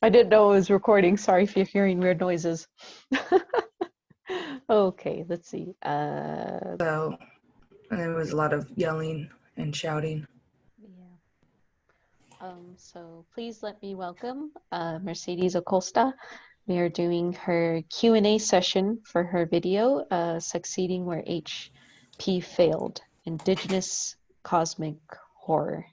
I didn't know it was recording. Sorry if you're hearing weird noises. Okay, let's see. So, and there was a lot of yelling and shouting. Yeah. So please let me welcome Mercedes Acosta. We are doing her Q&A session for her video, Succeeding Where HP Failed, Indigenous Cosmic Horror.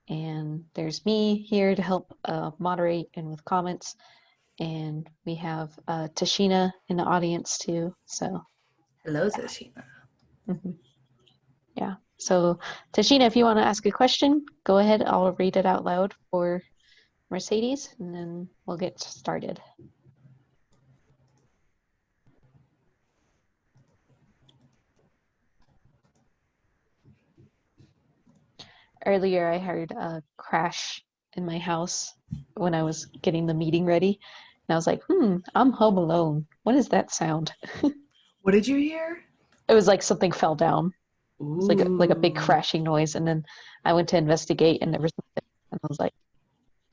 And there's me here to help moderate and with comments. And we have Tashina in the audience too. So, Hello, Tashina. mhm. Yeah. So, Tashina, if you want to ask a question, go ahead. I'll read it out loud for Mercedes, and then we'll get started. Earlier, I heard a crash in my house when I was getting the meeting ready. And I was like, I'm home alone. What is that sound? What did you hear? It was like something fell down. It's like a big Ooh. crashing noise. And then I went to investigate and there was nothing. And I was like,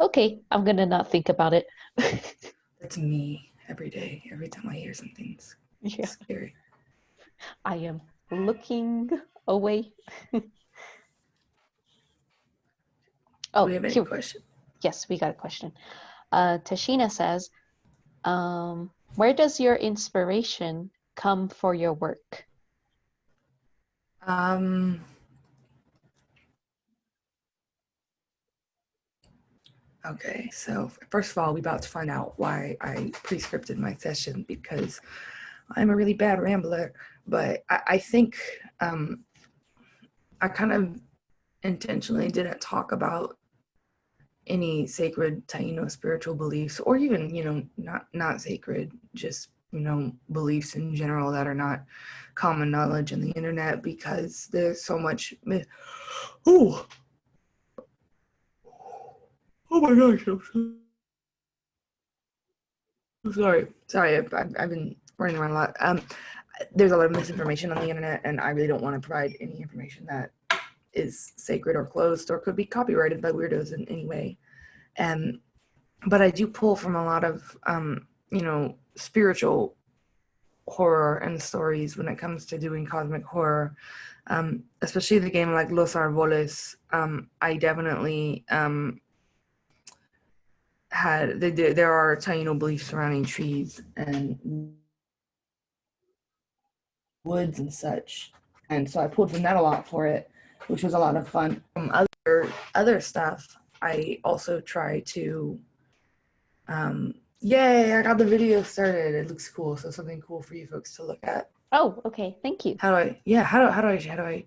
okay, I'm gonna not think about it. That's me every day. Every time I hear something Yeah, scary. I am looking away. Do we Oh, have any here, questions? yes, we got a question. Tashina says, where does your inspiration come for your work? Um, okay, so first of all, we're about to find out why I pre-scripted my session, because I'm a really bad rambler, but I think I kind of intentionally didn't talk about any sacred Taino spiritual beliefs, or even, not sacred, just, beliefs in general that are not common knowledge on the internet, because there's so much myth. Oh, oh my gosh, I'm sorry, I've been running around a lot. There's a lot of misinformation on the internet, and I really don't want to provide any information that is sacred or closed or could be copyrighted by weirdos in any way. But I do pull from a lot of spiritual horror and stories when it comes to doing cosmic horror, especially the game like Los Arboles. I definitely there are Taino beliefs surrounding trees and woods and such, and so I pulled from that a lot for it, which was a lot of fun. From other stuff, I also try to yay, I got the video started. It looks cool, so something cool for you folks to look at. Oh, okay, thank you. How do I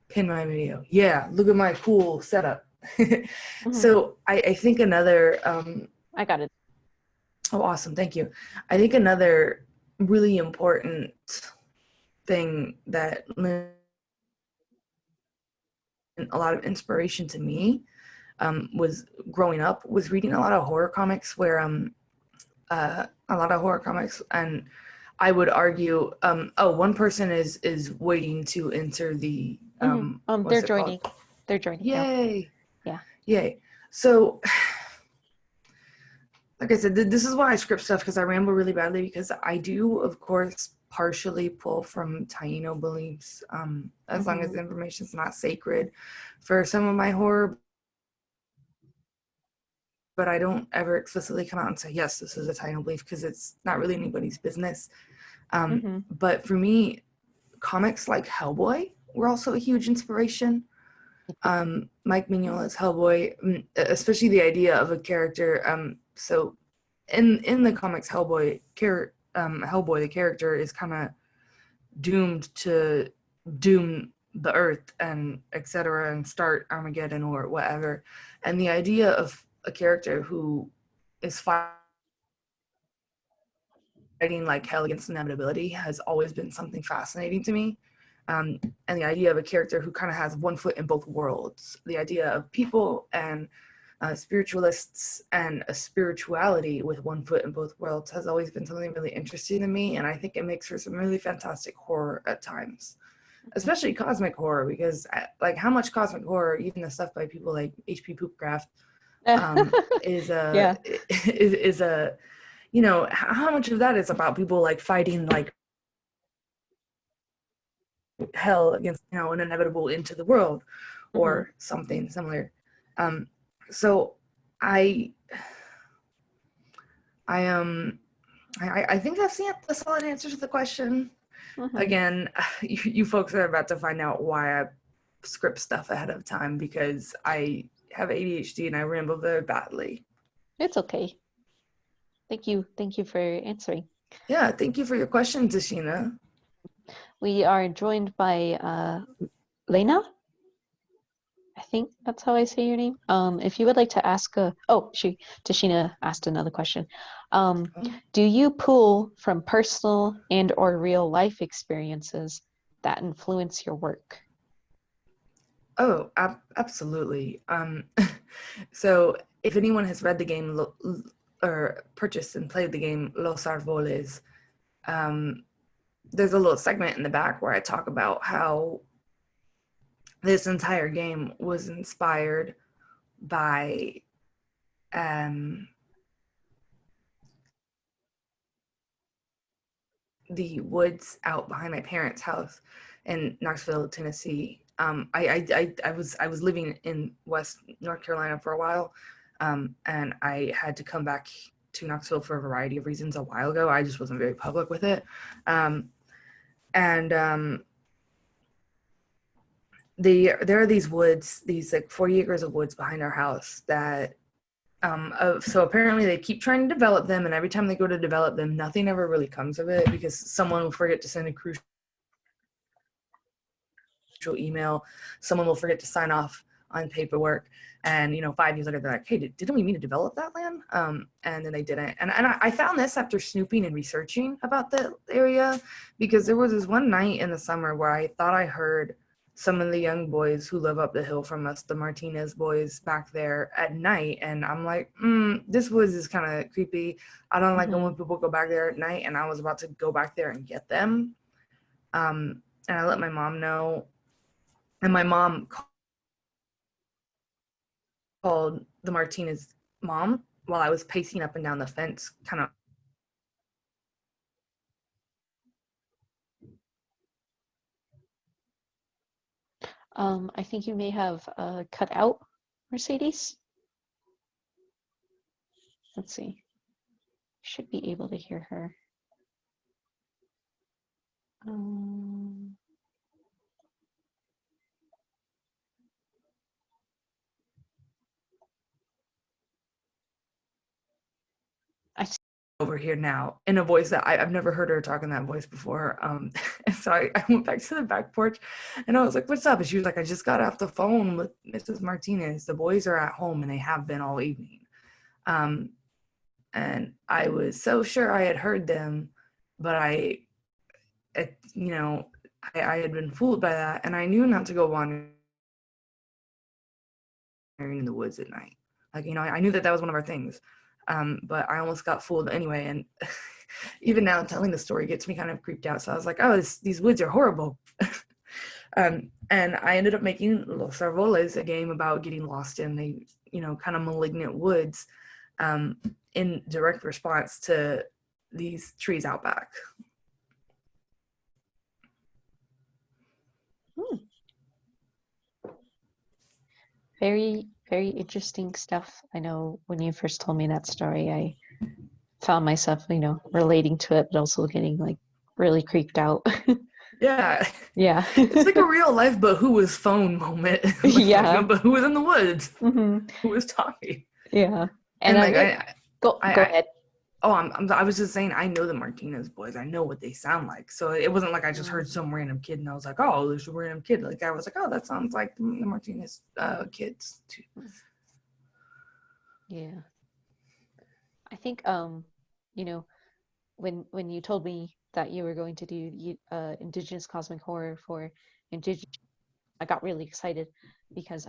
pin my video? Yeah, look at my cool setup. So I think another I got it. oh, awesome, thank you. I think another really important thing that lent a lot of inspiration to me was growing up was reading a lot of horror comics where and I would argue one person is waiting to enter the They're what's it called? joining. They're joining now. Yay. Yeah. Yay. So like I said, this is why I script stuff, because I ramble really badly, because I do, of course, partially pull from Taino beliefs, as long as the information is not sacred for some of my horror. But I don't ever explicitly come out and say, yes, this is a Taino belief, because it's not really anybody's business. But for me, comics like Hellboy were also a huge inspiration. Mike Mignola's Hellboy, especially the idea of a character. So in the comics, Hellboy, the character is kind of doomed to doom the earth and etc. and start Armageddon or whatever. And the idea of a character who is fighting like hell against inevitability has always been something fascinating to me. And the idea of a character who kind of has one foot in both worlds, the idea of people and spiritualists and a spirituality with one foot in both worlds has always been something really interesting to me. And I think it makes for some really fantastic horror at times, especially cosmic horror, because like how much cosmic horror, even the stuff by people like H.P. Poopcraft, is Yeah. is a, you know, how much of that is about people like fighting like hell against, you know, an inevitable end to the world or something similar. So I think that's the solid answer to the question. Again, you folks are about to find out why I script stuff ahead of time, because I have ADHD and I ramble very badly. It's okay. Thank you for answering. Yeah, thank you for your question, Tashina. We are joined by Lena. I think that's how I say your name. If you would like to ask Tashina asked another question. Do you pull from personal and or real life experiences that influence your work? Oh, absolutely. So if anyone has read the game or purchased and played the game Los Arboles, there's a little segment in the back where I talk about how this entire game was inspired by the woods out behind my parents' house in Knoxville, Tennessee. I was living in West North Carolina for a while, and I had to come back to Knoxville for a variety of reasons a while ago. I just wasn't very public with it, there are these woods, these like 40 acres of woods behind our house that so apparently they keep trying to develop them, and every time they go to develop them, nothing ever really comes of it because someone will forget to send a crucial email, someone will forget to sign off on paperwork, and 5 years later they're like, hey, didn't we mean to develop that land? And then they didn't. And I found this after snooping and researching about the area, because there was this one night in the summer where I thought I heard some of the young boys who live up the hill from us, the Martinez boys, back there at night. And I'm like, this woods is kind of creepy. I don't like it when people go back there at night. And I was about to go back there and get them. And I let my mom know. And my mom called the Martinez mom while I was pacing up and down the fence, kind of. I think you may have cut out, Mercedes. Let's see. Should be able to hear her. Over here now in a voice that I've never heard her talk in that voice before. And so I went back to the back porch and I was like, what's up? And she was like, I just got off the phone with Mrs. Martinez. The boys are at home and they have been all evening. And I was so sure I had heard them, but I had been fooled by that, and I knew not to go wandering in the woods at night. Like, I knew that was one of our things. But I almost got fooled anyway. And even now telling the story gets me kind of creeped out. So I was like, oh, these woods are horrible. And I ended up making Los Arboles, a game about getting lost in the, kind of malignant woods, in direct response to these trees out back. Very, very interesting stuff. I know when you first told me that story, I found myself, relating to it, but also getting like really creeped out. Yeah. Yeah. It's like a real life but who was phone moment. Yeah. But who was in the woods? Who was talking? Yeah. And go ahead. Oh, I was just saying, I know the Martinez boys. I know what they sound like. So it wasn't like I just heard some random kid and I was like, oh, there's a random kid. Like, I was like, oh, that sounds like the Martinez kids too. Yeah. I think, when you told me that you were going to do Indigenous Cosmic Horror for Indigenous, I got really excited because,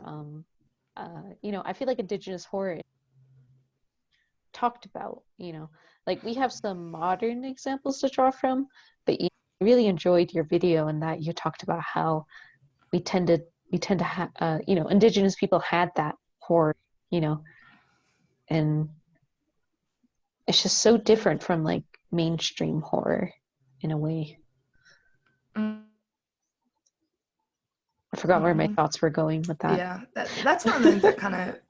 I feel like Indigenous horror talked about, like we have some modern examples to draw from, but I really enjoyed your video and that you talked about how we tend to have, Indigenous people had that horror, and it's just so different from like mainstream horror in a way. Mm-hmm. I forgot where my thoughts were going with that. Yeah, that's one of the things that kind of,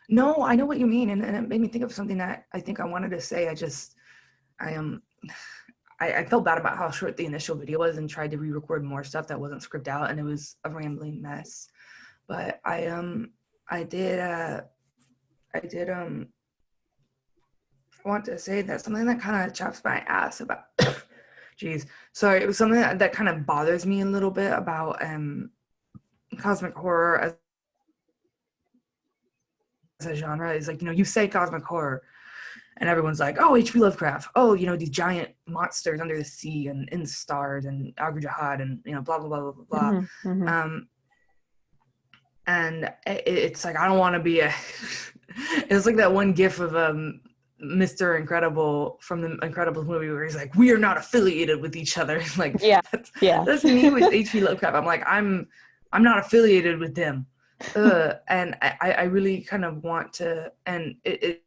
no, I know what you mean, and it made me think of something that I think I wanted to say. I felt bad about how short the initial video was and tried to re-record more stuff that wasn't scripted out, and it was a rambling mess. But I want to say that something that kind of chaps my ass about, geez, sorry, it was something that kind of bothers me a little bit about cosmic horror as a genre is like, you say cosmic horror and everyone's like, oh, H.P. Lovecraft, oh, these giant monsters under the sea and in the stars and Agri Jihad and blah blah blah blah blah. Mm-hmm, mm-hmm. And it's like, I don't want to be it's like that one gif of Mr. Incredible from the Incredibles movie where he's like, we are not affiliated with each other. Like, yeah, that's me with H.P. Lovecraft. I'm like, I'm not affiliated with them. And I really kind of want to, and it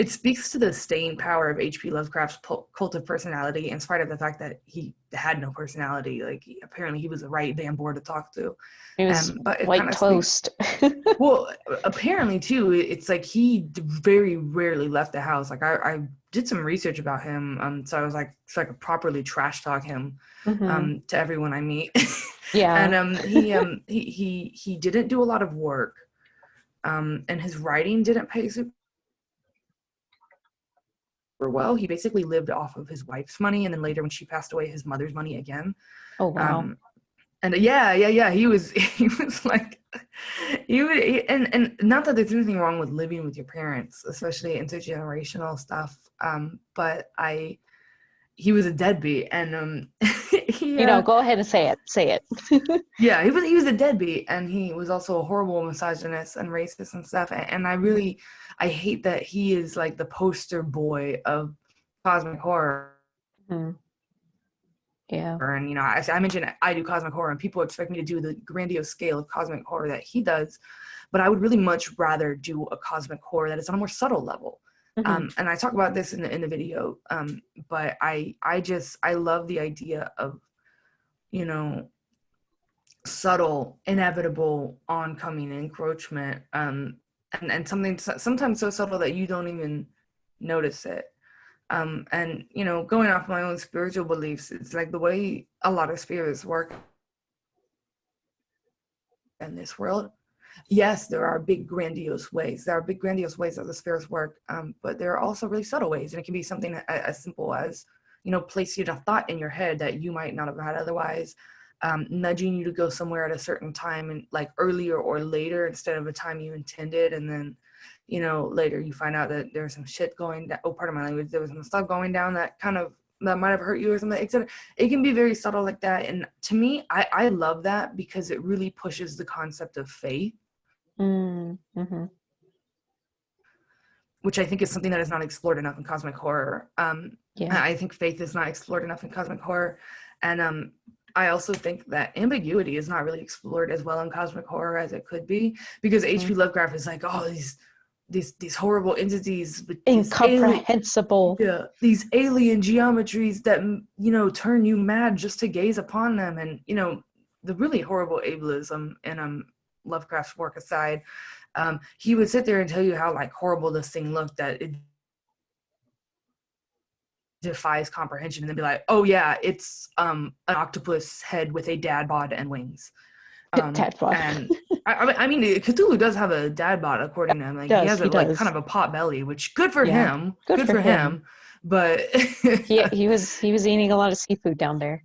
speaks to the staying power of H.P. Lovecraft's cult of personality, in spite of the fact that he had no personality. Like, apparently he was the right damn board to talk to. It was but it white toast. Well, apparently too, it's like he very rarely left the house. Like I did some research about him, so I was like, so I could properly trash talk him to everyone I meet. Yeah. And he didn't do a lot of work, and his writing didn't pay super well. He basically lived off of his wife's money, and then later when she passed away, his mother's money again. Oh wow. And yeah, he was like, and not that there's anything wrong with living with your parents, especially intergenerational stuff, but he was a deadbeat, and go ahead and say it. Yeah, he was a deadbeat, and he was also a horrible misogynist and racist and stuff, and I hate that he is like the poster boy of cosmic horror. Mm-hmm. Yeah. And I mentioned I do cosmic horror, and people expect me to do the grandiose scale of cosmic horror that he does, but I would really much rather do a cosmic horror that is on a more subtle level. And I talk about this in the video, but I love the idea of subtle, inevitable, oncoming encroachment, and something sometimes so subtle that you don't even notice it. And going off my own spiritual beliefs, it's like the way a lot of spirits work in this world. Yes, there are big grandiose ways. There are big grandiose ways that the spirits work, but there are also really subtle ways, and it can be something as simple as placing a thought in your head that you might not have had otherwise, nudging you to go somewhere at a certain time, and like earlier or later instead of a time you intended, and then later you find out that there's some shit going down. Oh, pardon my language. There was some stuff going down that might have hurt you or something, etc. It can be very subtle like that. And to me, I love that because it really pushes the concept of faith. Mm-hmm. Which I think is something that is not explored enough in cosmic horror. I think faith is not explored enough in cosmic horror. And I also think that ambiguity is not really explored as well in cosmic horror as it could be, because H.P. Lovecraft is like, oh, these horrible entities, incomprehensible, these alien geometries that turn you mad just to gaze upon them, and the really horrible ableism in Lovecraft's work aside, he would sit there and tell you how like horrible this thing looked, that it defies comprehension, and then be like, oh yeah, it's an octopus head with a dad bod and wings. Dad bod. And I mean, Cthulhu does have a dad bod according to him. Like he has like kind of a pot belly, which good for him. Good for him. But he was eating a lot of seafood down there.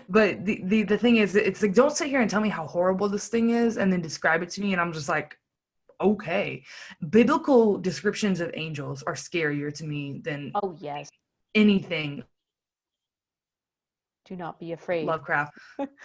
But the thing is, it's like, don't sit here and tell me how horrible this thing is and then describe it to me, and I'm just like, okay. Biblical descriptions of angels are scarier to me than anything. Do not be afraid. Lovecraft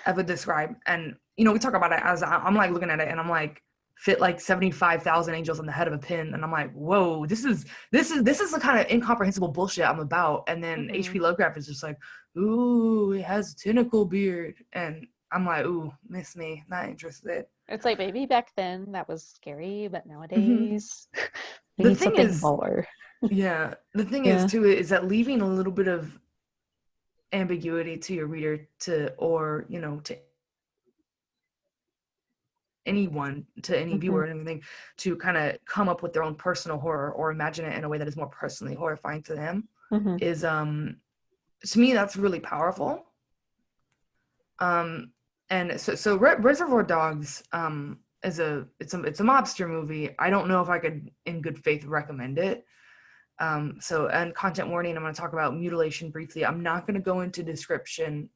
ever describe. And we talk about it as I'm like looking at it and I'm like, fit like 75,000 angels on the head of a pin, and I'm like, whoa, this is the kind of incomprehensible bullshit I'm about. And then H.P. Lovecraft is just like, ooh, it has a tentacle beard, and I'm like, ooh, miss me, not interested. It's like maybe back then that was scary, but Mm-hmm. nowadays we The need thing something is, more. yeah, the thing is Yeah. too is that leaving a little bit of ambiguity to your reader to, or to anyone, to any Mm-hmm. viewer and everything, to kind of come up with their own personal horror or imagine it in a way that is more personally horrifying to them, Mm-hmm. is to me that's really powerful. um and so Reservoir Dogs is it's a mobster movie. I don't know if I could in good faith recommend it. So, and content warning, I'm going to talk about mutilation briefly. I'm not going to go into description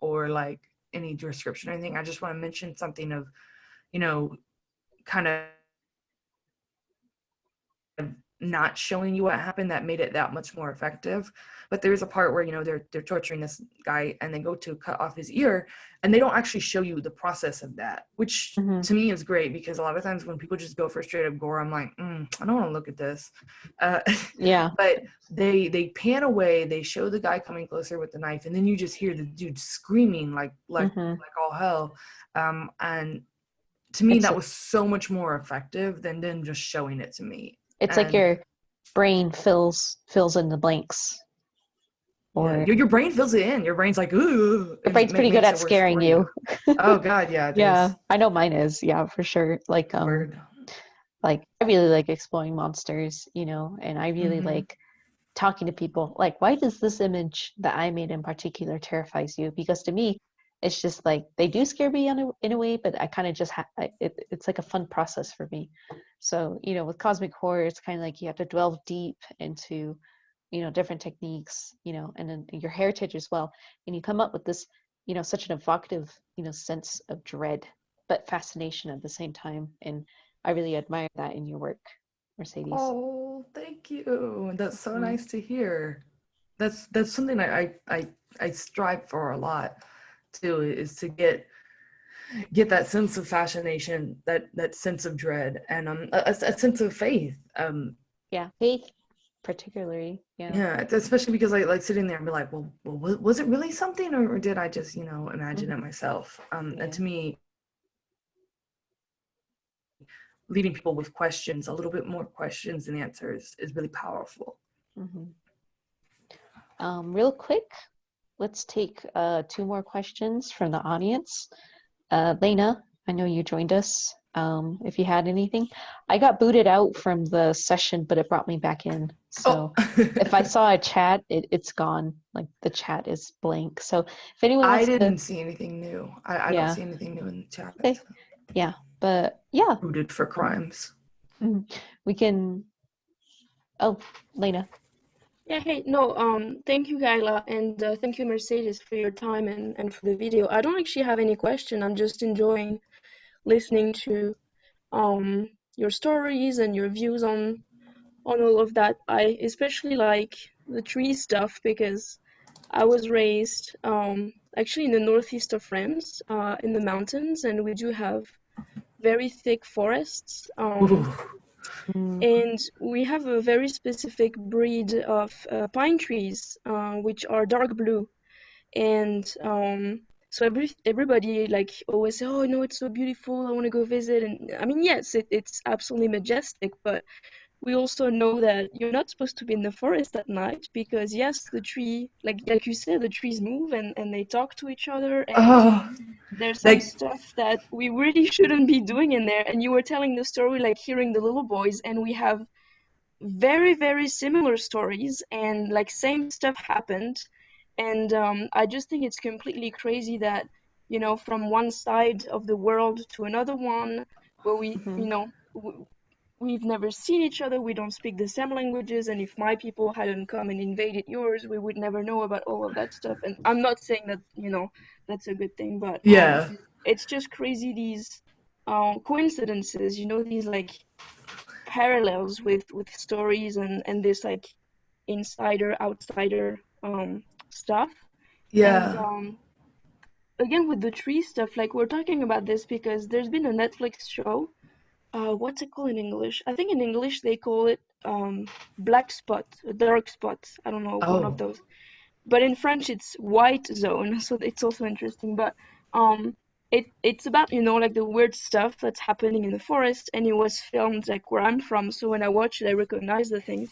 or like any description or anything. I just want to mention something of, kind of not showing you what happened that made it that much more effective. But there's a part where they're torturing this guy and they go to cut off his ear, and they don't actually show you the process of that, which Mm-hmm. to me is great, because a lot of times when people just go for straight up gore, I'm like, I don't want to look at this. uh, Yeah. but they pan away, they show the guy coming closer with the knife, and then you just hear the dude screaming like Mm-hmm. all hell. And to me It's that was so much more effective than them just showing it to me. it's like And your brain fills in the blanks, yeah, or your brain fills it in. Your brain's like, ooh, the and brain's pretty good makes at it worse scaring for you. you. Oh God, yeah, it Yeah, is. I know mine is. Yeah, for sure. Word. Like I really like exploring monsters, and I really Mm-hmm. like talking to people. Like, why does this image that I made in particular terrifies you? Because to me, it's just like they do scare me in a way, but I kind of just it's like a fun process for me. So, with cosmic horror, it's kind of like you have to delve deep into, different techniques, and then your heritage as well. And you come up with this, such an evocative, sense of dread, but fascination at the same time. And I really admire that in your work, Mercedes. Oh, thank you. That's so Mm-hmm. nice to hear. That's something I strive for a lot too, is to get that sense of fascination, that sense of dread, and a sense of faith. Yeah, faith, particularly. Yeah. Yeah, especially because I like sitting there and be like, well, was it really something, or did I just imagine Hmm. it myself? And Yeah. to me, leaving people with questions, a little bit more questions than answers, is really powerful. Hmm. Real quick, let's take two more questions from the audience. Lena, I know you joined us. If you had anything, I got booted out from the session, but it brought me back in. Oh, So if I saw a chat, it's gone. Like the chat is blank. So if anyone I wants to, didn't see anything new. I don't yeah, see anything new in the chat. okay, yeah, but yeah, Booted for um, crimes. we can. Oh, Lena. Yeah, hey, no, thank you, Kayla, and thank you, Mercedes, for your time and for the video. I don't actually have any question. I'm just enjoying listening to your stories and your views on all of that. I especially like the tree stuff because I was raised actually in the northeast of France, in the mountains, and we do have very thick forests. Ooh. Mm, And we have a very specific breed of pine trees, which are dark blue. And so everybody like always say, oh no, it's so beautiful, I want to go visit. And I mean, yes, it's absolutely majestic, but we also know that you're not supposed to be in the forest at night because yes, the tree, like you said, the trees move and they talk to each other, and Oh, there's some like, stuff that we really shouldn't be doing in there. And you were telling the story, like hearing the little boys, and we have very, very similar stories, and like same stuff happened. And I just think it's completely crazy that, from one side of the world to another one, where mhm, we've never seen each other, we don't speak the same languages, and if my people hadn't come and invaded yours, we would never know about all of that stuff. And I'm not saying that, that's a good thing, but yeah, it's just crazy, these coincidences, these like parallels with stories and this like insider outsider stuff. And yeah. again with the tree stuff, like we're talking about this because there's been a Netflix show, what's it called in English? I think in English they call it black spot, a dark spot, I don't know, one of Oh, those. But in French it's white zone, so it's also interesting. But It's about, you know, like the weird stuff that's happening in the forest, and it was filmed like where I'm from, so when I watch it I recognize the things.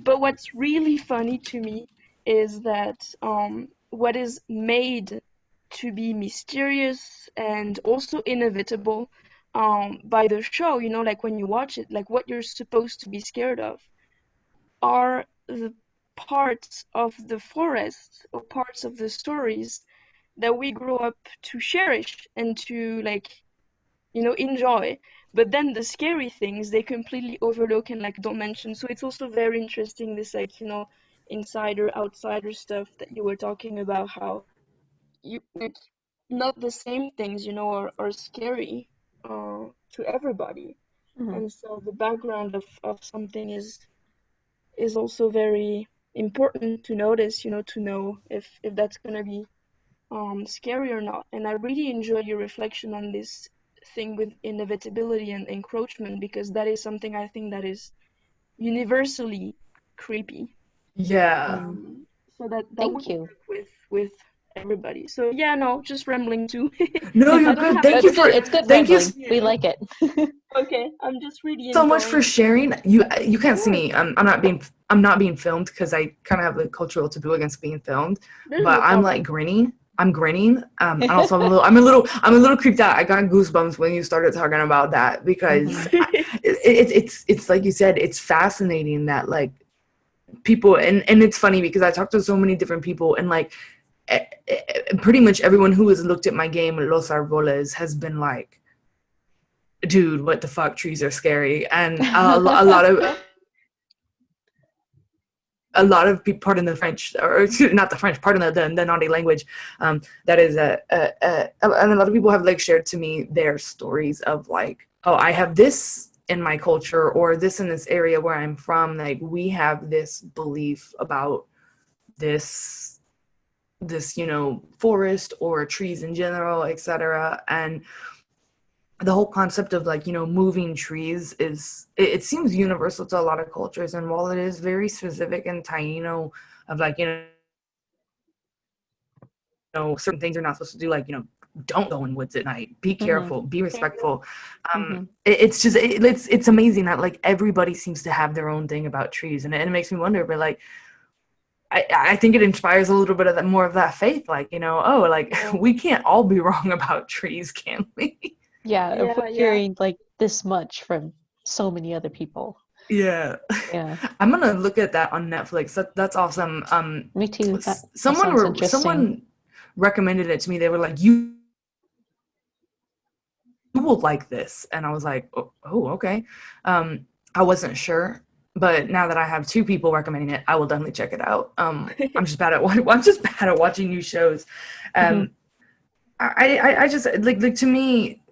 But what's really funny to me is that what is made to be mysterious and also inevitable by the show, you know, like when you watch it, like what you're supposed to be scared of are the parts of the forest or parts of the stories that we grow up to cherish and to, like, you know, enjoy. But then the scary things they completely overlook and like don't mention. So it's also very interesting, this, like, you know, insider outsider stuff that you were talking about, how you, like, not the same things, you know, are scary to everybody. Mm-hmm. And so the background of something is also very important to notice, you know, to know if that's gonna be scary or not. And I really enjoy your reflection on this thing with inevitability and encroachment, because that is something I think that is universally creepy. Yeah. Mm. So that Thank would you. work with everybody. So yeah, no, just rambling too. No, you're I don't good. have Thank It's you much good. for It's good thank you rambling. We like it. Okay, I'm just really so much for enjoying. sharing. You can't see Sure, me. I'm not being filmed because I kind of have a cultural taboo against being filmed. there's But no I'm like problem. grinning. I'm grinning. And also I'm a little creeped out. I got goosebumps when you started talking about that because Mm-hmm. it's like you said. It's fascinating that like people and it's funny because I talked to so many different people and like pretty much everyone who has looked at my game Los Arboles has been like, dude, what the fuck, trees are scary. And a lot of people, pardon the French, or excuse, not the French, pardon the naughty language, that is and a lot of people have like shared to me their stories of like, oh, I have this in my culture or this in this area where I'm from, like we have this belief about this you know, forest or trees in general, etc. And the whole concept of like, you know, moving trees is it seems universal to a lot of cultures, and while it is very specific and Taino of like, you know, certain things you're not supposed to do, like, you know, don't go in woods at night, be Mm-hmm. careful, be respectful. Mm-hmm. It's just it's amazing that like everybody seems to have their own thing about trees, and it makes me wonder, but like I think it inspires a little bit of that, more of that faith, like, you know, oh, like Yeah, we can't all be wrong about trees, can we? Yeah, if we're yeah. hearing like this much from so many other people. Yeah. Yeah, I'm gonna look at that on Netflix. That's awesome. me too. That sounds interesting. Someone recommended it to me. They were like, you will like this, and I was like, oh okay. I wasn't sure, but now that I have two people recommending it, I will definitely check it out. I'm just bad at I'm just bad at watching new shows. Mm-hmm. I just like to me,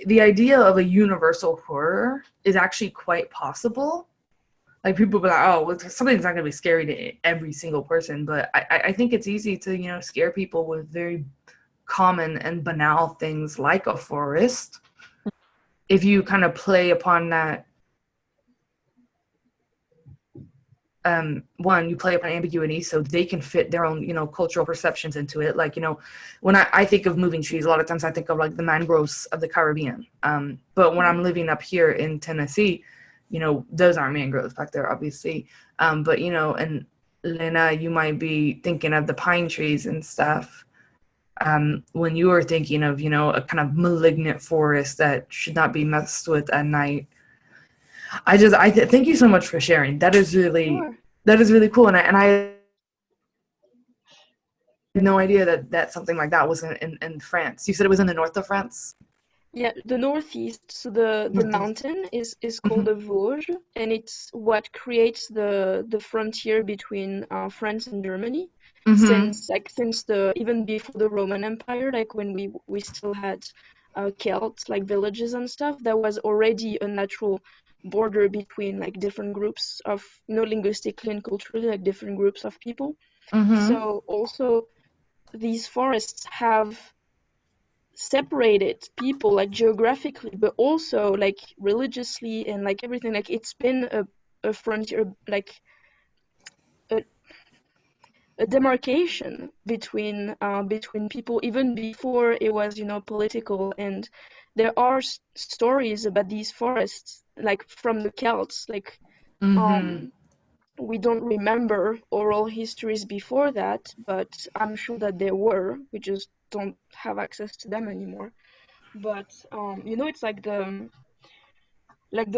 the idea of a universal horror is actually quite possible. Like people be like, oh, well, something's not gonna be scary to every single person, but I think it's easy to, you know, scare people with very common and banal things like a forest if you kind of play upon that. One, you play upon ambiguity so they can fit their own, you know, cultural perceptions into it. Like, you know, when I think of moving trees, a lot of times I think of like the mangroves of the Caribbean. But when I'm living up here in Tennessee, you know, those aren't mangroves back there, obviously. But, you know, and Lena, you might be thinking of the pine trees and stuff. When you are thinking of, you know, a kind of malignant forest that should not be messed with at night. Thank you so much for sharing. Sure. That is really cool. And I had no idea that something like that was in France. You said it was in the north of France? Yeah, the northeast. So the Northeast. mountain is called Mm-hmm. the Vosges, and it's what creates the frontier between France and Germany. Mm-hmm. Since the even before the Roman Empire, like when we still had Celts, like villages and stuff, there was already a natural border between like different groups of, you know, linguistically and culturally, like different groups of people. Mm-hmm. So also these forests have separated people, like geographically, but also like religiously and like everything. Like it's been a frontier, like a, a demarcation between between people even before it was, you know, political. And there are stories about these forests, like from the Celts, like Mm-hmm. um we don't remember oral histories before that, but I'm sure that there were. We just don't have access to them anymore. But you know, it's like the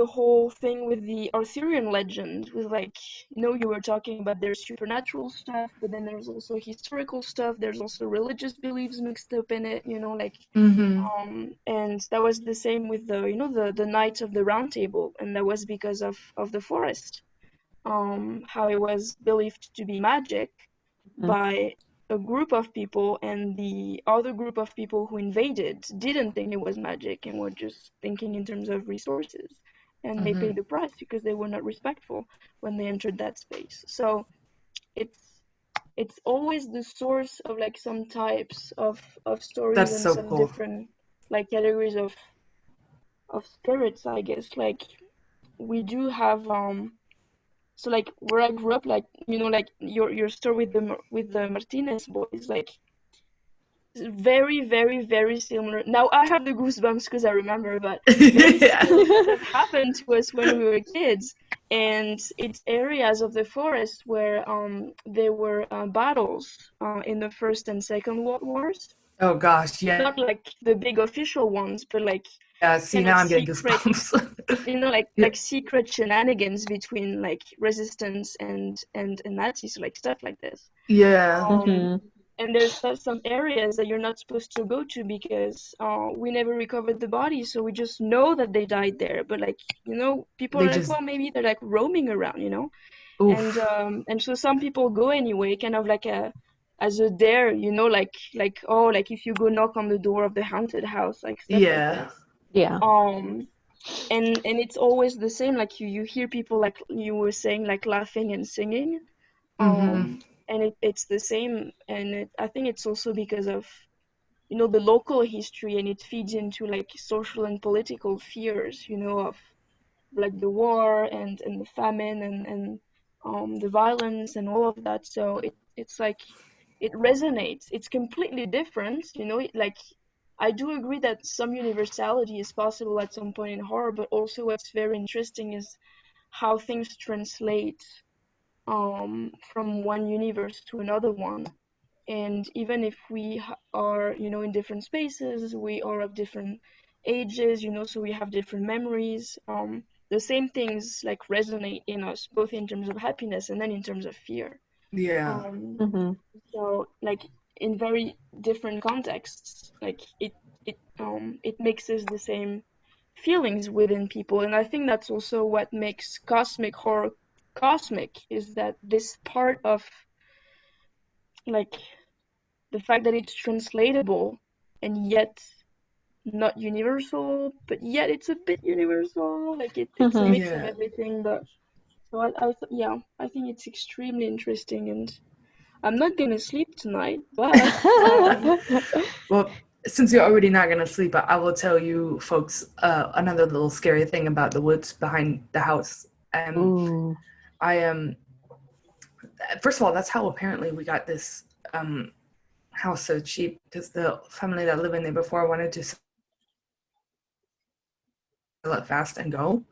whole thing with the Arthurian legend, with, like, you know, you were talking about there's supernatural stuff, but then there's also historical stuff. There's also religious beliefs mixed up in it. You know, like Mm-hmm. and that was the same with the, you know, the Knights of the Round Table, and that was because of the forest. How it was believed to be magic by a group of people, and the other group of people who invaded didn't think it was magic and were just thinking in terms of resources, and they Mm-hmm. paid the price because they were not respectful when they entered that space. So it's it's always the source of, like, some types of stories That's and so some cool. different, like, categories of spirits, I guess. Like, we do have so, like, where I grew up, like, you know, like your story with the Martinez boys, like, very, very, very similar. Now I have the goosebumps because I remember, but very Yeah. similar stuff happened to us when we were kids. And it's areas of the forest where there were battles in the First and Second World Wars. Oh gosh, yeah. Not like the big official ones, but like Yeah, see, kind of now I'm getting secret, goosebumps. you know, Yeah. like secret shenanigans between, like, resistance and Nazis, like stuff like this. Yeah. Um, and there's some areas that you're not supposed to go to because we never recovered the bodies, so we just know that they died there. But, like, you know, people They are like, just well, maybe they're, like, roaming around, you know. oof. And so some people go anyway, kind of like a as a dare, you know, like, oh, like, if you go knock on the door of the haunted house, like stuff like Yeah. this. Yeah. And it's always the same, like, you hear people, like you were saying, like, laughing and singing. Mm-hmm. And it's the same, and I think it's also because of, you know, the local history, and it feeds into, like, social and political fears, you know, of, like, the war and the famine and the violence and all of that. So it's like it resonates. It's completely different, you know. Like, I do agree that some universality is possible at some point in horror, but also what's very interesting is how things translate from one universe to another one. And even if we are, you know, in different spaces, we are of different ages, you know, so we have different memories. The same things, like, resonate in us, both in terms of happiness and then in terms of fear. Yeah. Um, Mm-hmm. so, like, in very different contexts, like, it mixes the same feelings within people. And I think that's also what makes cosmic horror cosmic, is that this part of, like, the fact that it's translatable and yet not universal, but yet it's a bit universal. Like, it's a Mm-hmm. mix of Yeah. everything. But so yeah, I think it's extremely interesting, and I'm not gonna sleep tonight, but Well, since you're already not gonna sleep, I will tell you folks another little scary thing about the woods behind the house. Ooh. I am first of all, that's how apparently we got this house so cheap, because the family that lived in there before wanted to sell it fast and go.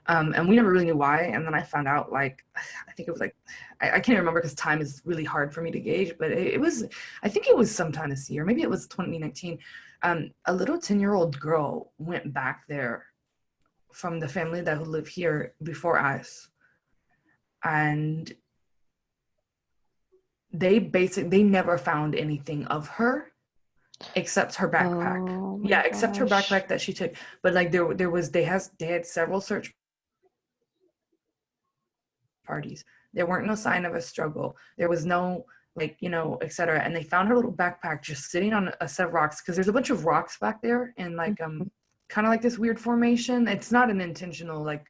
And we never really knew why. And then I found out, like, I think it was like, I can't remember because time is really hard for me to gauge, but it was, I think it was sometime this year, maybe it was 2019. A little 10-year-old girl went back there from the family that lived here before us. And they never found anything of her except her backpack. Oh my Yeah, except her gosh. backpack that she took. But like there was they had several search parties. There weren't no sign of a struggle. There was no, like, you know, etc. And they found her little backpack just sitting on a set of rocks, because there's a bunch of rocks back there and like Mhm. kind of like this weird formation. It's not an intentional, like,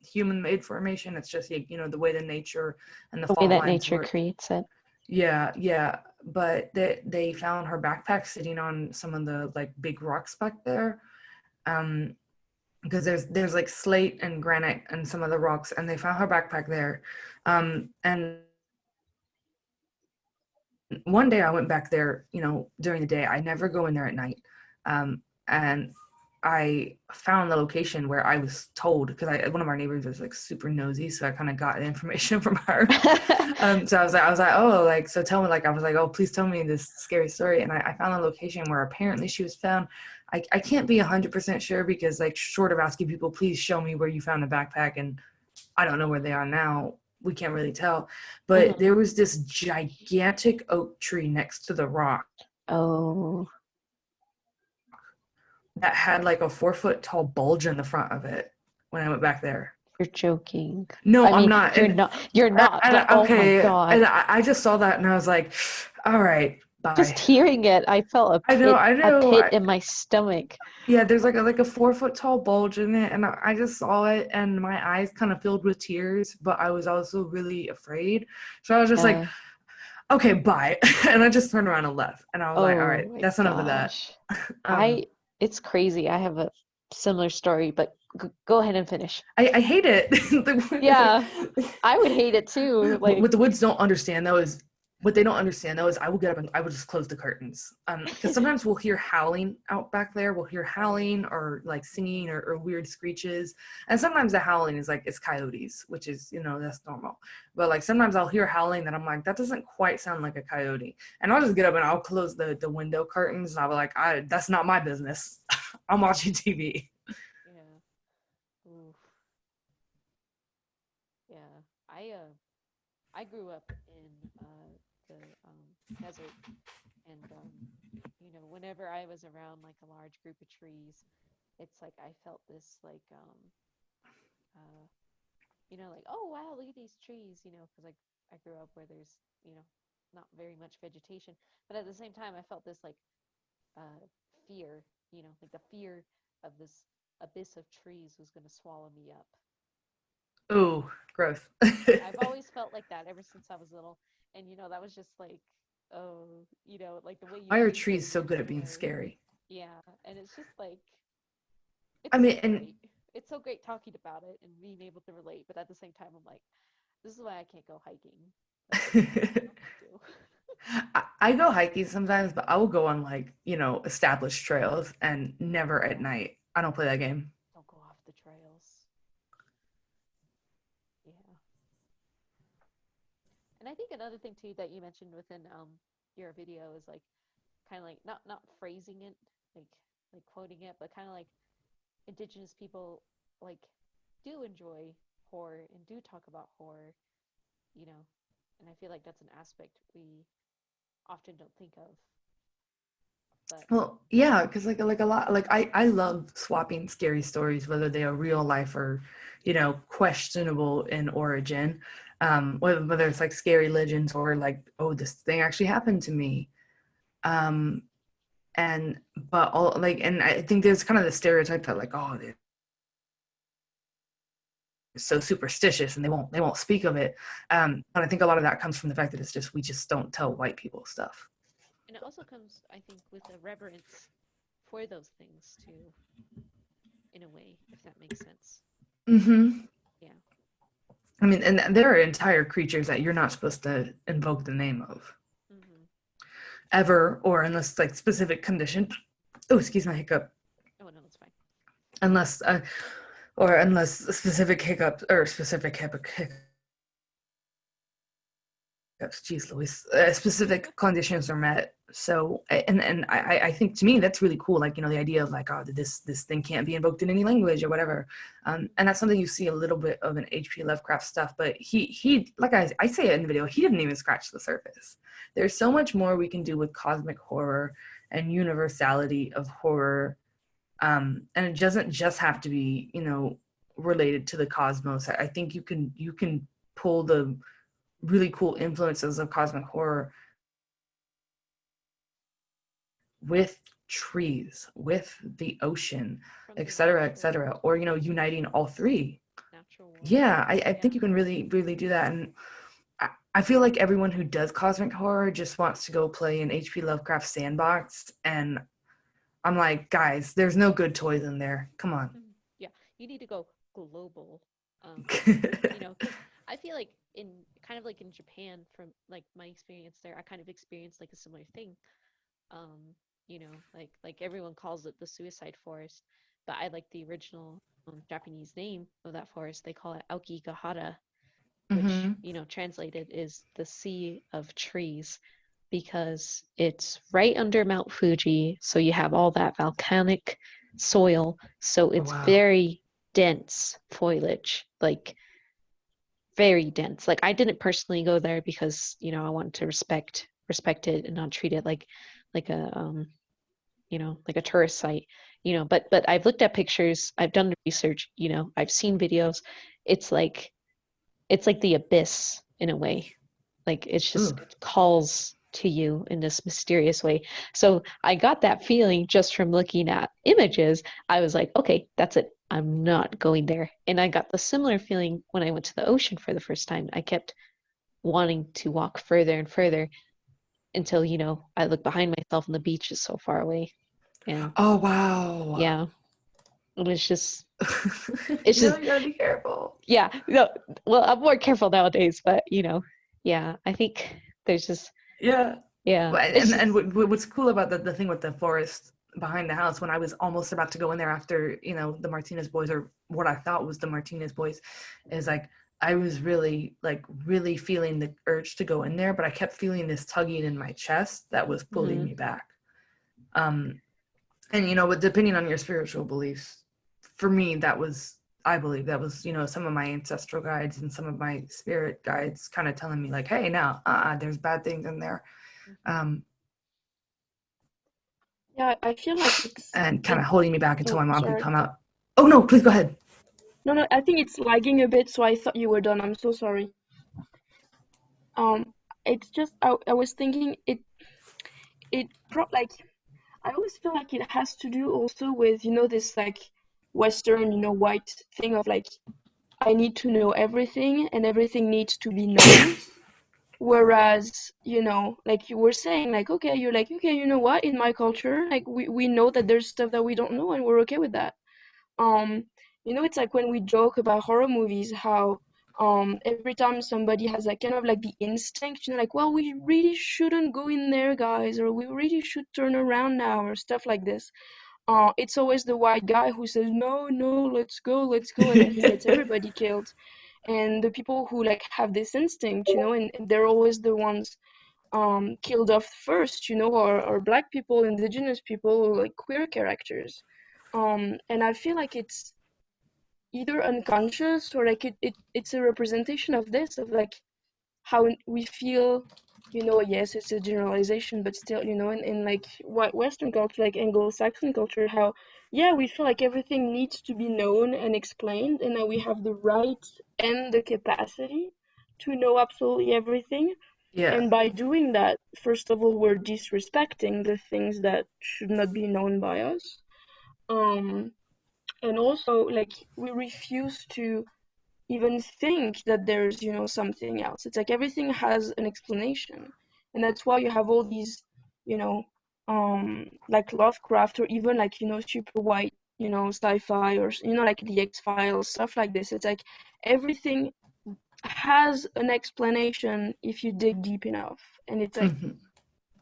human made formation. It's just, you know, the way the nature and the The way fault that lines nature work. creates it. Yeah, yeah. But they found her backpack sitting on some of the, like, big rocks back there. Because there's like slate and granite and some of the rocks, and they found her backpack there. And one day I went back there, during the day. I never go in there at night. And I found the location where I was told, because one of our neighbors was like super nosy, so I kind of got the information from her. So I was like, oh, like, so tell me, like, I was like, oh, please tell me this scary story. And I found a location where apparently she was found. I can't be 100% sure, because, like, short of asking people, please show me where you found the backpack, and I don't know where they are now. We can't really tell. But there was this gigantic oak tree next to the rock. Oh. That had like a 4-foot tall bulge in the front of it when I went back there. You're joking. No, I mean, I'm not. You're not. But okay. Oh my God. And I just saw that and I was like, all right, bye. Just hearing it, I felt a pit in my stomach. Yeah, there's like a 4-foot tall bulge in it, and I just saw it, and my eyes kind of filled with tears, but I was also really afraid. So I was just like, okay, bye. And I just turned around and left. And I was like, all right, that's enough of that. It's crazy. I have a similar story, but go ahead and finish. I hate it. Yeah, I would hate it too. Like, what the woods don't understand though is, what they don't understand though is, I will get up and I will just close the curtains. Because sometimes we'll hear howling out back there. We'll hear howling or like singing or weird screeches. And sometimes the howling is like, it's coyotes, which is, that's normal. But like sometimes I'll hear howling that I'm like, that doesn't quite sound like a coyote. And I'll just get up and I'll close the window curtains, and I'll be like, that's not my business. I'm watching TV. Yeah. Oof. Yeah. I grew up in the desert, and whenever I was around like a large group of trees, it's like I felt this like like, oh wow, look at these trees, because I grew up where there's not very much vegetation, but at the same time I felt this like fear, like the fear of this abyss of trees was going to swallow me up. Ooh, gross. I've always felt like that ever since I was little. And, that was just like, oh, like the way you... Why are trees so good at being scary? Yeah, and it's just like... It's so great talking about it and being able to relate, but at the same time, I'm like, this is why I can't go hiking. I go hiking sometimes, but I will go on like, established trails, and never at night. I don't play that game. Don't go off the trails. Yeah. And I think another thing too that you mentioned within your video is like kind of like not phrasing it like quoting it, but kind of like Indigenous people like do enjoy horror and do talk about horror, and I feel like that's an aspect we often don't think of. But well, yeah, because like a lot, like I love swapping scary stories, whether they are real life or questionable in origin, whether it's like scary legends or like, oh, this thing actually happened to me, and I think there's kind of the stereotype that like, oh, they're so superstitious and they won't speak of it, but I think a lot of that comes from the fact that we just don't tell white people stuff. And it also comes, I think, with a reverence for those things too, in a way, if that makes sense. Mm-hmm. Yeah. I mean, and there are entire creatures that you're not supposed to invoke the name of. Mm-hmm. Ever, or unless like specific condition. Oh, excuse my hiccup. Oh no, that's fine. Unless specific hiccups or specific hiccups. Jeez Louise, specific conditions are met. So, and I think to me that's really cool. Like, the idea of like, oh, this thing can't be invoked in any language or whatever. And that's something you see a little bit of in H.P. Lovecraft stuff. But he like I say it in the video, he didn't even scratch the surface. There's so much more we can do with cosmic horror and universality of horror. And it doesn't just have to be, related to the cosmos. I think you can pull the really cool influences of cosmic horror with trees, with the ocean, etc., or uniting all three. Yeah, I think you can really, really do that. And I feel like everyone who does cosmic horror just wants to go play in H.P. Lovecraft sandbox, and I'm like, guys, there's no good toys in there. Come on. Yeah, you need to go global. I feel like in kind kind of like in Japan, from like my experience there, I kind of experienced like a similar thing. Um, like everyone calls it the suicide forest, but I like the original Japanese name of that forest. They call it Aokigahara, which, Mm-hmm. translated is the sea of trees, because it's right under Mount Fuji, so you have all that volcanic soil, so Oh, it's wow. very dense foliage, like very dense. Like I didn't personally go there because, I wanted to respect it and not treat it like a like a tourist site, but I've looked at pictures, I've done the research, I've seen videos. It's like the abyss in a way. Like Ooh. it calls to you in this mysterious way. So I got that feeling just from looking at images. I was like, okay, that's it. I'm not going there. And I got the similar feeling when I went to the ocean for the first time. I kept wanting to walk further and further until, I look behind myself and the beach is so far away. And Oh, wow. yeah, it was just, You gotta be careful. yeah, no, well, I'm more careful nowadays, but yeah, I think there's just, Yeah. yeah, it's And just, what's cool about the thing with the forest behind the house, when I was almost about to go in there after, the Martinez boys, or what I thought was the Martinez boys, is like, I was really feeling the urge to go in there, but I kept feeling this tugging in my chest that was pulling mhm. me back. And but depending on your spiritual beliefs, for me, I believe that was, some of my ancestral guides and some of my spirit guides kind of telling me like, hey, now, there's bad things in there. Um, Yeah, I feel like and kind it. of holding me back until Oh, my mom could sorry. come out. Oh no, please go ahead. No, I think it's lagging a bit, so I thought you were done. I'm so sorry. Um, it's just I was thinking like I always feel like it has to do also with this like Western white thing of like I need to know everything and everything needs to be known. Whereas, like you were saying, like, okay, you're like, okay, you know what, in my culture, like we know that there's stuff that we don't know and we're okay with that. Um, it's like when we joke about horror movies, how every time somebody has like kind of like the instinct, like, well, we really shouldn't go in there, guys, or we really should turn around now, or stuff like this. It's always the white guy who says, no, no, let's go, and then he gets everybody killed. And the people who like have this instinct, and they're always the ones killed off first, or black people, indigenous people, or like queer characters. And I feel like it's either unconscious or like it's a representation of this, of like how we feel, yes, it's a generalization, but still, in like Western culture, like Anglo-Saxon culture, how, yeah, we feel like everything needs to be known and explained, and that we have the right and the capacity to know absolutely everything. Yeah. And by doing that, first of all, we're disrespecting the things that should not be known by us. Um, and also, like, we refuse to even think that there's something else. It's like everything has an explanation, and that's why you have all these you know like Lovecraft, or even like super white sci-fi, or like the X-Files, stuff like this. It's like everything has an explanation if you dig deep enough, and it's like, Mm-hmm.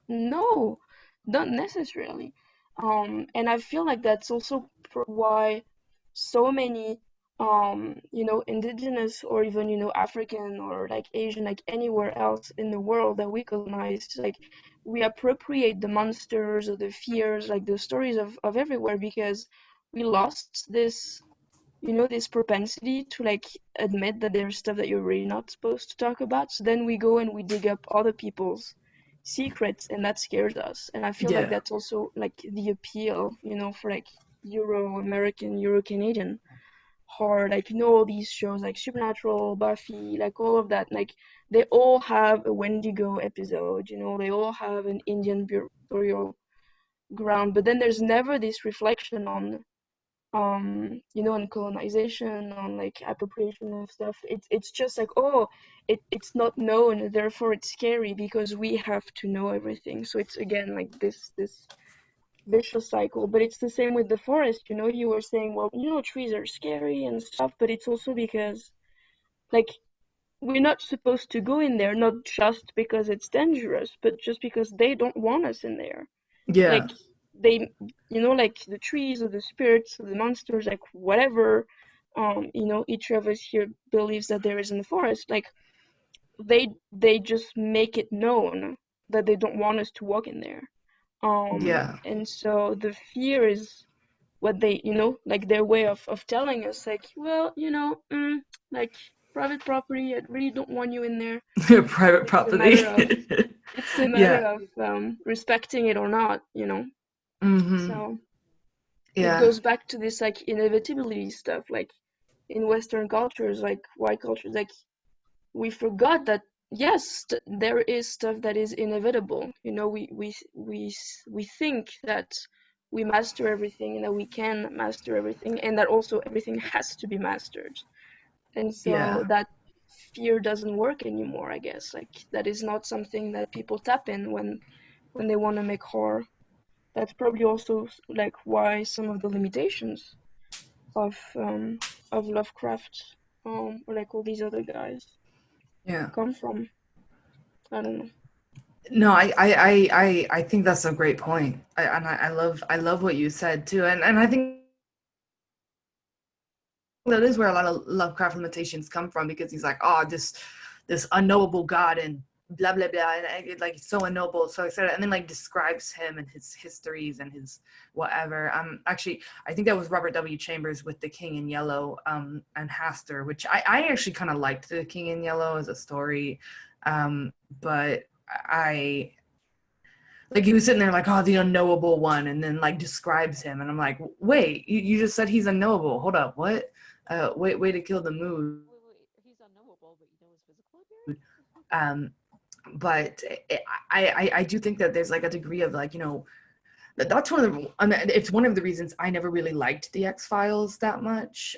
no, not necessarily. And I feel like that's also why so many, indigenous, or even, African, or like Asian, like anywhere else in the world that we colonize, like we appropriate the monsters or the fears, like the stories of everywhere, because we lost this propensity to like admit that there's stuff that you're really not supposed to talk about. So then we go and we dig up other people's secrets, and that scares us. And I feel like Yeah. that's also like the appeal, for like Euro-American, Euro-Canadian horror. Like, all these shows like Supernatural, Buffy, like all of that, like they all have a Wendigo episode, they all have an Indian burial ground, but then there's never this reflection on on colonization, on like appropriation of stuff. It's just like, oh, it's not known, therefore it's scary because we have to know everything. So it's again like this vicious cycle. But it's the same with the forest. You were saying, well, trees are scary and stuff, but it's also because like we're not supposed to go in there, not just because it's dangerous, but just because they don't want us in there. Yeah. Like they, like the trees or the spirits or the monsters, like whatever, each of us here believes that there is in the forest. Like they just make it known that they don't want us to walk in there. Yeah. And so the fear is what they, like their way of telling us, like, well, like private property, I really don't want you in there. Private It's a matter property. of it's a matter Yeah. of respecting it or not, So it Yeah. goes back to this like inevitability stuff, like in Western cultures, like white cultures, like we forgot that yes, there is stuff that is inevitable. We think that we master everything and that we can master everything, and that also everything has to be mastered. And so Yeah. that fear doesn't work anymore, I guess. Like that is not something that people tap in when they want to make horror. That's probably also like why some of the limitations of Lovecraft or like all these other guys Yeah. come from. I don't know. No, I think that's a great point. I love what you said too. And I think that is where a lot of Lovecraft limitations come from, because he's like, oh, this unknowable God and blah blah blah, and it, like so unknowable, so etc. And then like describes him and his histories and his whatever. Actually, I think that was Robert W. Chambers with The King in Yellow, and Hastur, which I actually kind of liked The King in Yellow as a story, but I like he was sitting there like, oh, the unknowable one, and then like describes him, and I'm like, wait, you just said he's unknowable. Hold up, what? Way to kill the mood. Wait, he's unknowable, but you know his physical appearance? But I do think that there's like a degree of like, that's one of the, I mean, it's one of the reasons I never really liked the X-Files that much.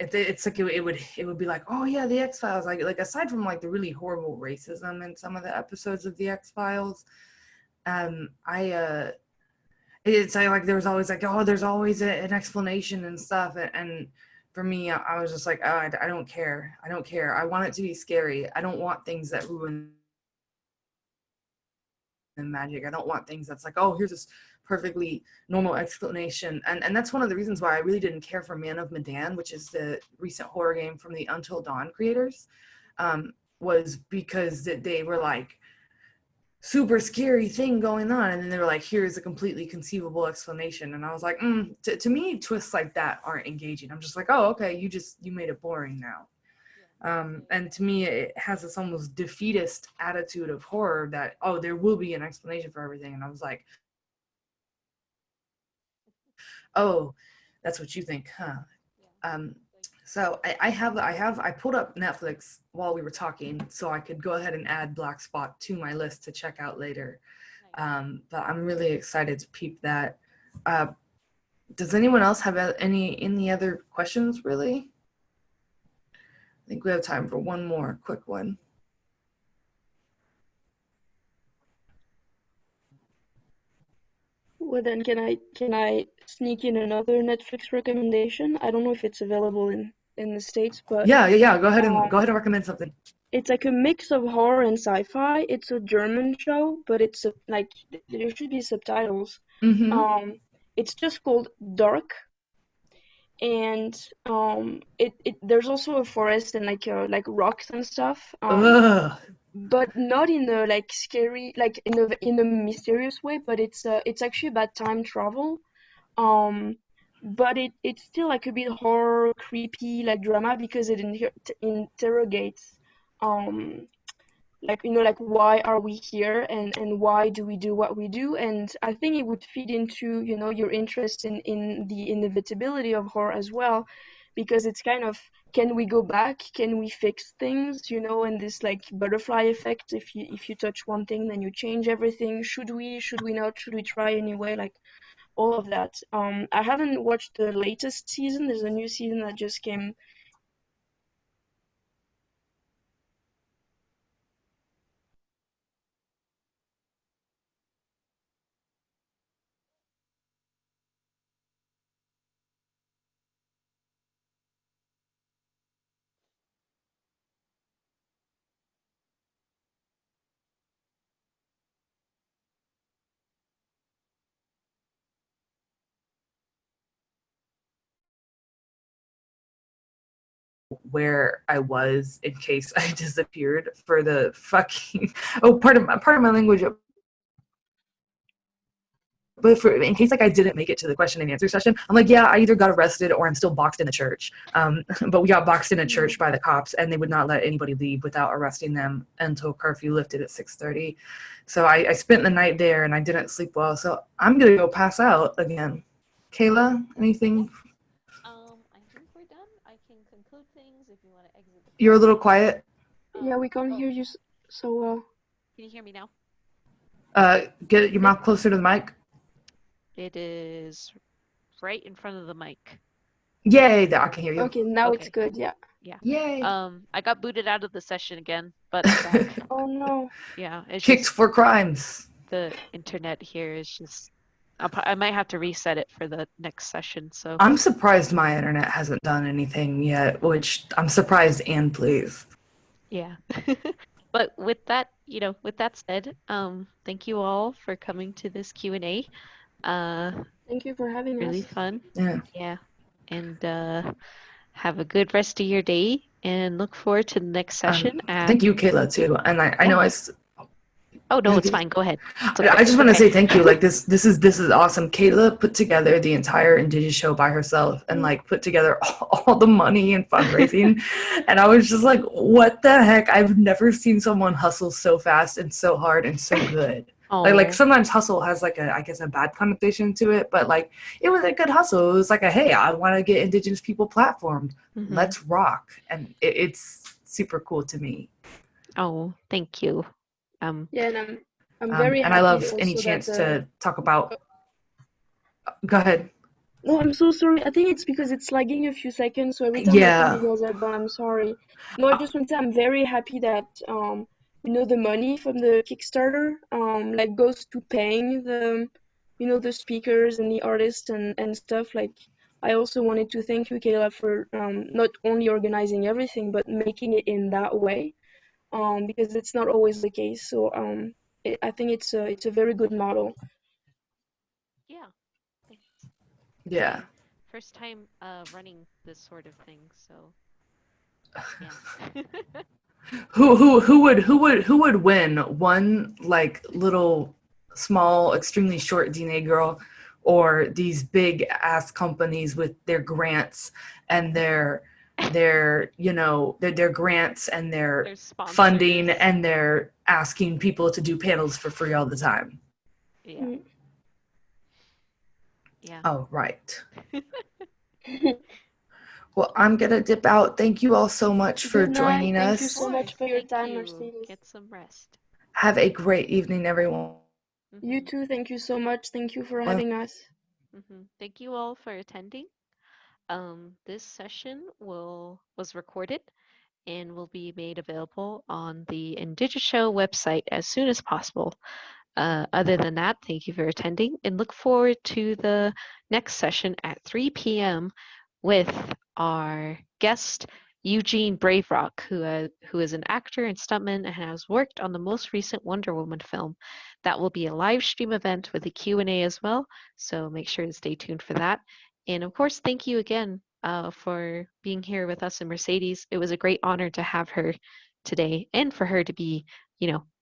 It's like it would be like, oh yeah, the X-Files, like aside from like the really horrible racism in some of the episodes of the X-Files, it's like there was always like, oh, there's always an explanation and stuff, and for me, I was just like, oh, I don't care. I want it to be scary. I don't want things that ruin the magic. I don't want things that's like, oh, here's this perfectly normal explanation. And that's one of the reasons why I really didn't care for Man of Medan, which is the recent horror game from the Until Dawn creators, was because they were like, super scary thing going on, and then they were like, here's a completely conceivable explanation, and I was like, to me, twists like that aren't engaging. I'm just like, oh, okay, you made it boring now. And to me, it has this almost defeatist attitude of horror that, oh, there will be an explanation for everything, and I was like, oh, that's what you think, huh? So I pulled up Netflix while we were talking, so I could go ahead and add Black Spot to my list to check out later. But I'm really excited to peep that. Does anyone else have any other questions, really? I think we have time for one more quick one. Well, then can I sneak in another Netflix recommendation? I don't know if it's available in the States, but Yeah. Go ahead and recommend something. it's like a mix of horror and sci-fi. It's a German show, but it's like there should be subtitles. Mm-hmm. It's just called Dark, and it there's also a forest and like rocks and stuff. Ugh. But not in a like scary, like in a mysterious way, but it's actually about time travel. Um, but it's still like a bit horror, creepy, like drama, because it interrogates um like like why are we here, and why do we do what we do. And I think it would feed into your interest in the inevitability of horror as well, because it's kind of, can we go back, can we fix things, and this like butterfly effect, if you touch one thing then you change everything. Should we not, should we try anyway, like all of that. I haven't watched the latest season. There's a new season that just came. where I was in case I disappeared for the fucking pardon my language. But in case like I didn't make it to the question and answer session, I'm like, yeah, I either got arrested or I'm still boxed in the church. But we got boxed in a church by the cops, and they would not let anybody leave without arresting them until curfew lifted at 6:30. So I spent the night there, and I didn't sleep well. So I'm gonna go pass out again. Kayla, anything? I think we're done. I can conclude things if you want to exit. You're a little quiet. Yeah, we can't hear you so well. Can you hear me now? Get your mouth closer to the mic. It is right in front of the mic. Yay, there, I can hear you. Okay, now Okay. it's good, yeah. Yeah. Yay. I got booted out of the session again, but I'm back. Oh no. Yeah, it's Kicked just for crimes. the internet here is just. I might have to reset it for the next session. So I'm surprised my internet hasn't done anything yet, which I'm surprised and pleased. yeah. But with that, with that said, thank you all for coming to this Q&A. Thank you for having Really us. fun. Yeah. Yeah. And have a good rest of your day and look forward to the next session. Thank you, Kayla, too. And I know Oh no, it's fine. Go ahead. Okay. I just want to say thank you. Like this is awesome. Kayla put together the entire Indigi-Show by herself and like put together all the money and fundraising. And I was just like, what the heck? I've never seen someone hustle so fast and so hard and so good. Like sometimes hustle has like I guess a bad connotation to it, but like it was a good hustle. It was like hey, I want to get Indigenous people platformed. Mm-hmm. Let's rock. And it's super cool to me. Oh, thank you. Yeah, and I'm very happy. And I love any chance to talk about. Go ahead. No, I'm so sorry. I think it's because it's lagging a few seconds, so every time I think you guys are done, I'm sorry. No, I just want to say I'm very happy that the money from the Kickstarter like goes to paying the the speakers and the artists and stuff. Like I also wanted to thank you, Kayla, for not only organizing everything but making it in that way. Because it's not always the case. So I think it's a very good model. Yeah. Thanks. Yeah. First time running this sort of thing, so yeah. Who would win? One like little small, extremely short DNA girl, or these big ass companies with their grants and their grants and their funding, and they're asking people to do panels for free all the time. Yeah. Yeah. Oh, right. Well, I'm going to dip out. Thank you all so much for joining us. Thank you so much for your time, Mercedes. Get some rest. Have a great evening, everyone. You too. Thank you so much. Thank you for having us. Thank you all for attending. This session was recorded and will be made available on the Indigi-Show website as soon as possible. Other than that, thank you for attending and look forward to the next session at 3 p.m. with our guest, Eugene Braverock, who is an actor and stuntman and has worked on the most recent Wonder Woman film. That will be a live stream event with a Q&A as well, so make sure to stay tuned for that. And of course, thank you again for being here with us and Mercedes. It was a great honor to have her today and for her to be,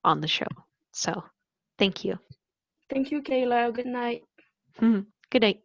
on the show. So thank you. Thank you, Kayla. Good night. Good night.